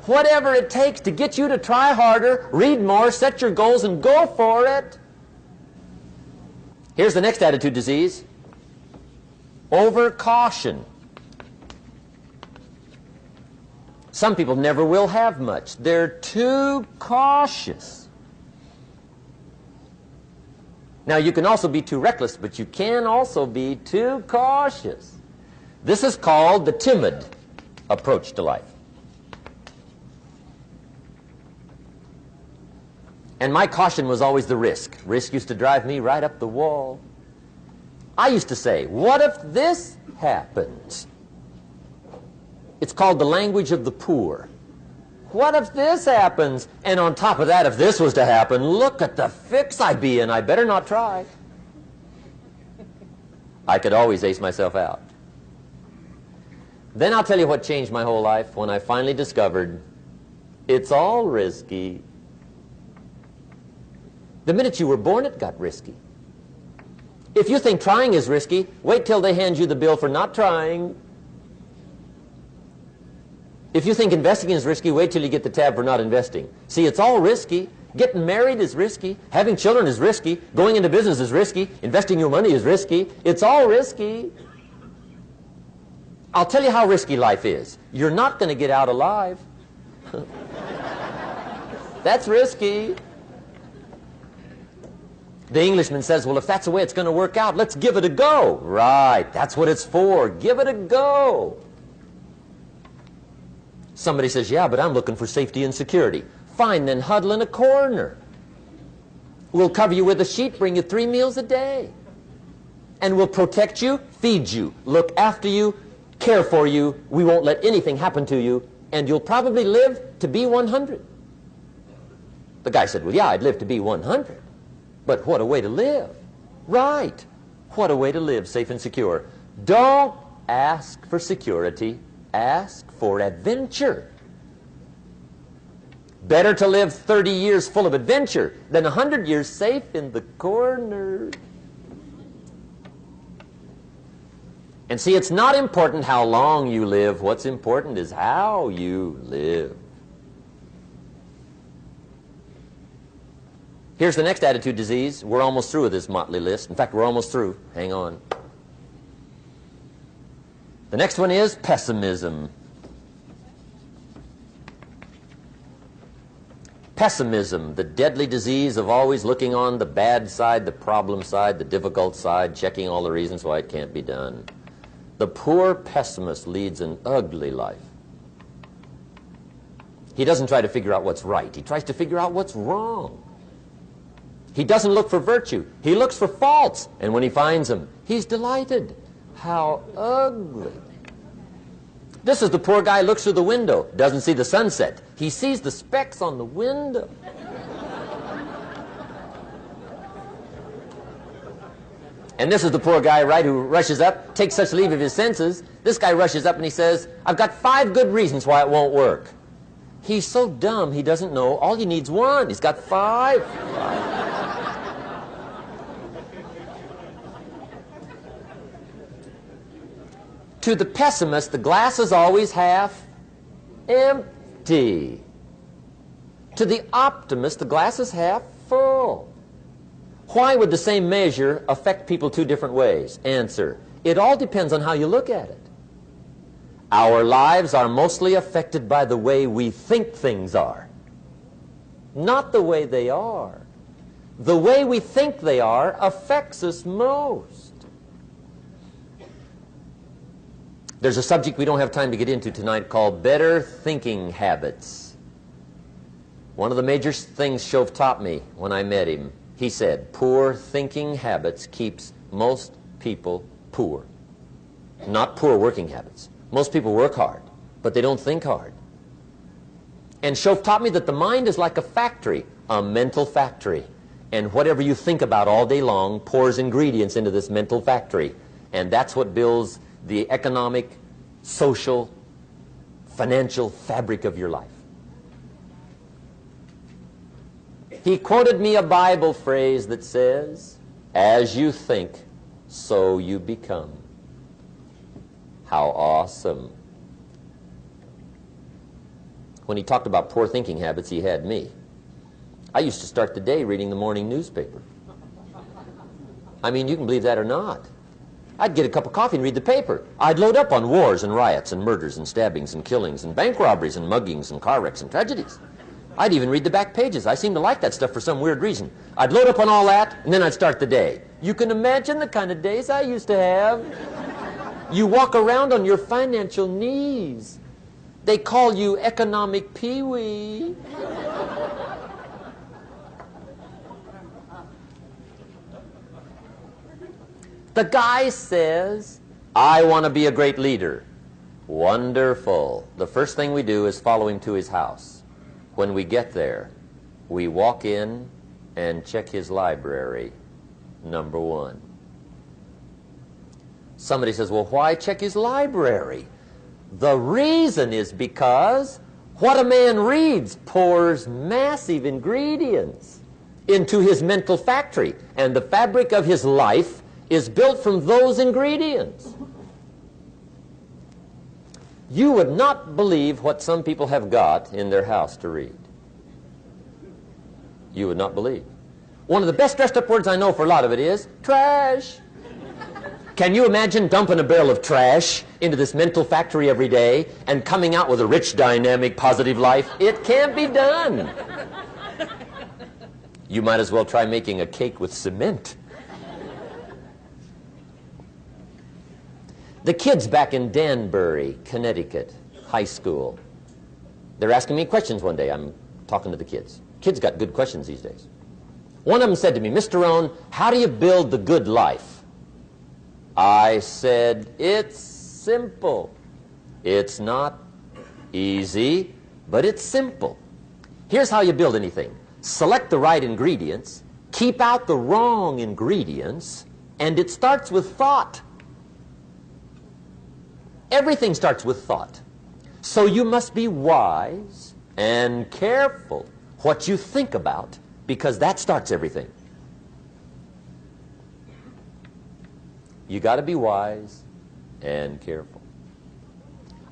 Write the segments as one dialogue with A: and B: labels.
A: Whatever it takes to get you to try harder, read more, set your goals, and go for it. Here's the next attitude disease. Overcaution. Some people never will have much. They're too cautious. Now, you can also be too reckless, but you can also be too cautious. This is called the timid approach to life. And my caution was always the risk. Risk used to drive me right up the wall. I used to say, what if this happens? It's called the language of the poor. What if this happens? And on top of that, if this was to happen, look at the fix I'd be in. I better not try. I could always ace myself out. Then I'll tell you what changed my whole life when I finally discovered it's all risky. The minute you were born, it got risky. If you think trying is risky, wait till they hand you the bill for not trying. If you think investing is risky, wait till you get the tab for not investing. See, it's all risky. Getting married is risky. Having children is risky. Going into business is risky. Investing your money is risky. It's all risky. I'll tell you how risky life is. You're not going to get out alive. That's risky. The Englishman says, well, if that's the way it's going to work out, let's give it a go. Right, that's what it's for. Give it a go. Somebody says, yeah, but I'm looking for safety and security. Fine, then huddle in a corner. We'll cover you with a sheet, bring you 3 meals a day. And we'll protect you, feed you, look after you, care for you. We won't let anything happen to you. And you'll probably live to be 100. The guy said, well, yeah, I'd live to be 100. But what a way to live. Right. What a way to live, safe and secure. Don't ask for security. Ask for adventure. Better to live 30 years full of adventure than 100 years safe in the corner. And see, it's not important how long you live. What's important is how you live. Here's the next attitude disease. We're almost through with this motley list. In fact, we're almost through. Hang on. The next one is pessimism. Pessimism, the deadly disease of always looking on the bad side, the problem side, the difficult side, checking all the reasons why it can't be done. The poor pessimist leads an ugly life. He doesn't try to figure out what's right. He tries to figure out what's wrong. He doesn't look for virtue. He looks for faults. And when he finds them, he's delighted. How ugly. This is the poor guy who looks through the window, doesn't see the sunset. He sees the specks on the window. And this is the poor guy, right, who rushes up, takes such leave of his senses. This guy rushes up and he says, I've got 5 good reasons why it won't work. He's so dumb he doesn't know all he needs 1. He's got 5. To the pessimist, the glass is always half empty. To the optimist, the glass is half full. Why would the same measure affect people 2 different ways? Answer, it all depends on how you look at it. Our lives are mostly affected by the way we think things are, not the way they are. The way we think they are affects us most. There's a subject we don't have time to get into tonight called better thinking habits. One of the major things Shove taught me when I met him, he said, poor thinking habits keeps most people poor. Not poor working habits. Most people work hard, but they don't think hard. And Shove taught me that the mind is like a factory, a mental factory. And whatever you think about all day long pours ingredients into this mental factory. And that's what builds the economic, social, financial fabric of your life. He quoted me a Bible phrase that says, as you think, so you become. How awesome. When he talked about poor thinking habits, he had me. I used to start the day reading the morning newspaper. I mean, you can believe that or not. I'd get a cup of coffee and read the paper. I'd load up on wars and riots and murders and stabbings and killings and bank robberies and muggings and car wrecks and tragedies. I'd even read the back pages. I seem to like that stuff for some weird reason. I'd load up on all that, and then I'd start the day. You can imagine the kind of days I used to have. You walk around on your financial knees. They call you economic peewee. The guy says, I want to be a great leader. Wonderful. The first thing we do is follow him to his house. When we get there, we walk in and check his library, number one. Somebody says, well, why check his library? The reason is because what a man reads pours massive ingredients into his mental factory, and the fabric of his life is built from those ingredients. You would not believe what some people have got in their house to read. You would not believe. One of the best dressed up words I know for a lot of it is trash. Can you imagine dumping a barrel of trash into this mental factory every day and coming out with a rich, dynamic, positive life? It can't be done. You might as well try making a cake with cement. The kids back in Danbury, Connecticut, high school, they're asking me questions one day. I'm talking to the kids. Kids got good questions these days. One of them said to me, Mr. Rohn, how do you build the good life? I said, it's simple. It's not easy, but it's simple. Here's how you build anything. Select the right ingredients, keep out the wrong ingredients, and it starts with thought. Everything starts with thought. So you must be wise and careful what you think about, because that starts everything. You got to be wise and careful.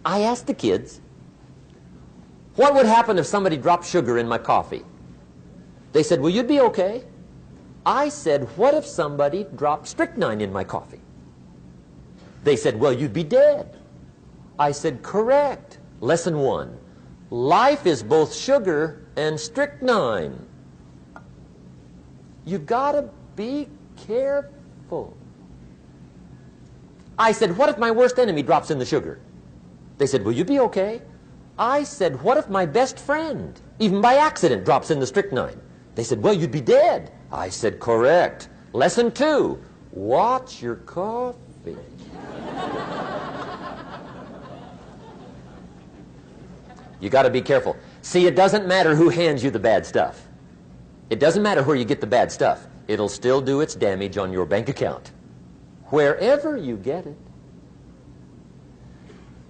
A: I asked the kids, what would happen if somebody dropped sugar in my coffee? They said, well, you'd be okay. I said, what if somebody dropped strychnine in my coffee? They said, well, you'd be dead. I said, correct. Lesson one. Life is both sugar and strychnine. You gotta be careful. I said, what if my worst enemy drops in the sugar? They said, will you be okay? I said, what if my best friend, even by accident, drops in the strychnine? They said, well, you'd be dead. I said, correct. Lesson two. Watch your coffee. You got to be careful. See, it doesn't matter who hands you the bad stuff. It doesn't matter where you get the bad stuff. It'll still do its damage on your bank account, wherever you get it.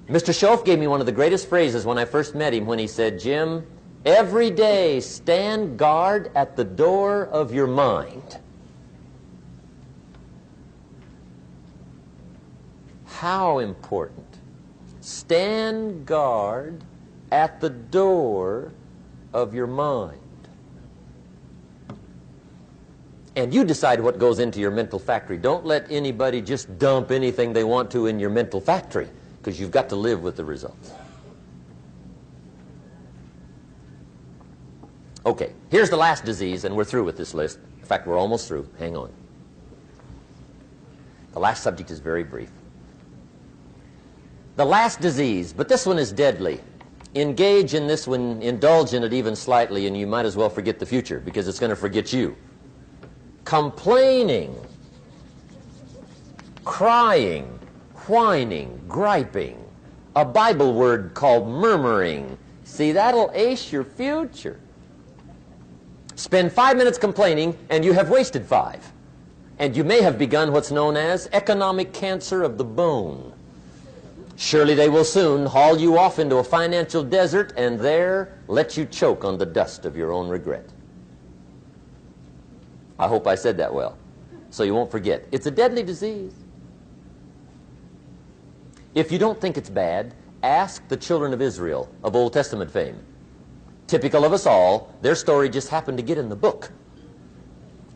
A: Mr. Schoaf gave me one of the greatest phrases when I first met him when he said, Jim, every day stand guard at the door of your mind. How important. Stand guard at the door of your mind. And you decide what goes into your mental factory. Don't let anybody just dump anything they want to in your mental factory, because you've got to live with the results. Okay, here's the last disease, and we're through with this list. In fact, we're almost through. Hang on. The last subject is very brief. The last disease, but this one is deadly. Engage in this one, indulge in it even slightly, and you might as well forget the future, because it's going to forget you. Complaining, crying, whining, griping, a Bible word called murmuring. See, that'll ace your future. Spend 5 minutes complaining, and you have wasted 5. And you may have begun what's known as economic cancer of the bone. Surely they will soon haul you off into a financial desert and there let you choke on the dust of your own regret. I hope I said that well, so you won't forget. It's a deadly disease. If you don't think it's bad, ask the children of Israel of Old Testament fame. Typical of us all, their story just happened to get in the book.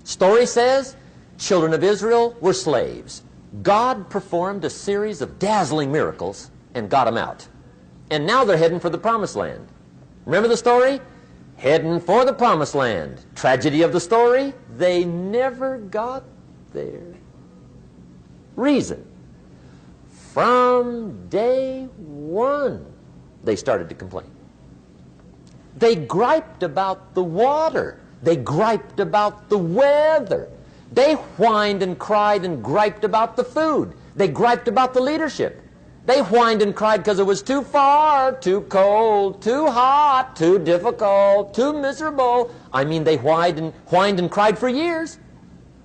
A: Story says, children of Israel were slaves. God performed a series of dazzling miracles and got them out. And now they're heading for the promised land. Remember the story? Heading for the promised land. Tragedy of the story, they never got there. Reason. From day one, they started to complain. They griped about the water. They griped about the weather. They whined and cried and griped about the food. They griped about the leadership. They whined and cried because it was too far, too cold, too hot, too difficult, too miserable. I mean, they whined and cried for years.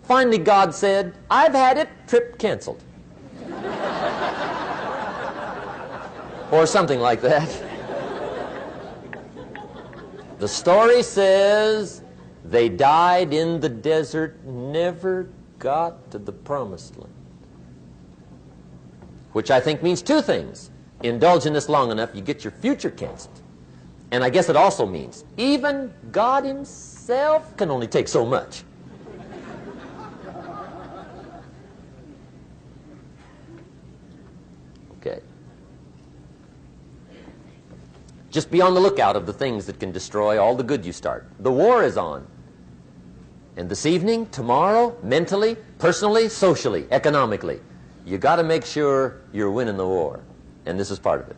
A: Finally, God said, I've had it, trip canceled. Or something like that. The story says they died in the desert, never got to the promised land. Which I think means two things. Indulge in this long enough, you get your future canceled. And I guess it also means even God himself can only take so much. Okay. Just be on the lookout of the things that can destroy all the good you start. The war is on. And this evening, tomorrow, mentally, personally, socially, economically, you got to make sure you're winning the war. And this is part of it.